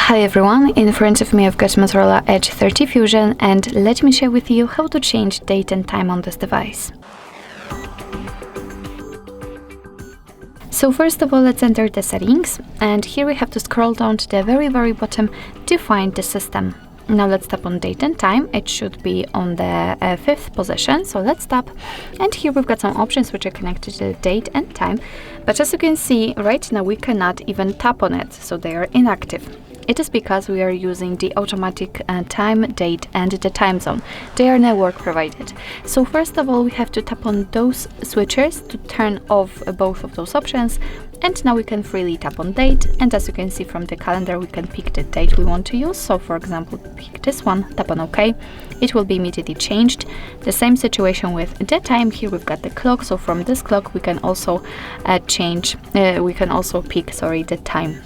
Hi everyone, in front of me I've got Motorola Edge 30 Fusion, and let me share with you how to change date and time on this device. So first of all, let's enter the settings, and here we have to scroll down to the very bottom to find the system. Now let's tap on date and time. It should be on the 5th position, so let's tap, and here we've got some options which are connected to the date and time, but as you can see right now we cannot even tap on it, so they are inactive. It is because we are using the automatic time, date and the time zone. They are network provided. So first of all, we have to tap on those switchers to turn off both of those options. And now we can freely tap on date. And as you can see from the calendar, we can pick the date we want to use. So for example, pick this one, tap on OK. It will be immediately changed. The same situation with the time. Here we've got the clock. So from this clock, we can also pick the time.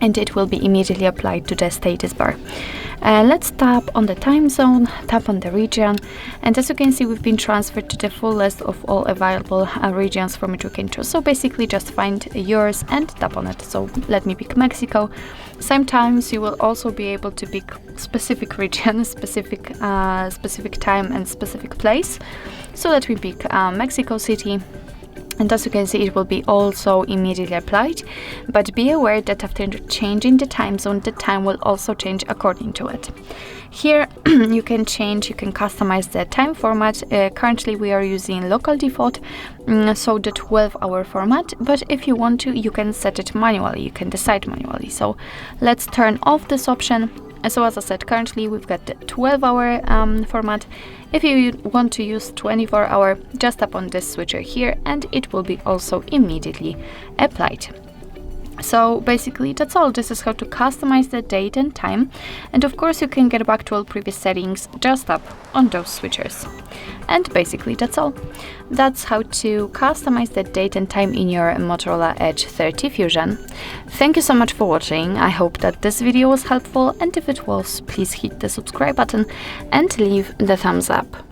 And it will be immediately applied to the status bar. Let's tap on the time zone, tap on the region, and as you can see we've been transferred to the full list of all available regions from which we can choose. So basically just find yours and tap on it. So let me pick Mexico. Sometimes you will also be able to pick specific region, specific time and specific place. So let me pick Mexico City. And as you can see, it will be also immediately applied, but be aware that after changing the time zone, the time will also change according to it. Here you can customize the time format. Currently we are using local default, so the 12-hour format, but if you want to, you can set it manually, you can decide manually. So let's turn off this option. So as I said, currently we've got the 12-hour format. If you want to use 24-hour, just tap on this switcher here and it will be also immediately applied. So basically that's all. This is how to customize the date and time, and of course you can get back to all previous settings, just tap on those switchers. And basically that's all. That's how to customize the date and time in your Motorola Edge 30 Fusion. Thank you so much for watching. I hope that this video was helpful, and if it was, please hit the subscribe button and leave the thumbs up.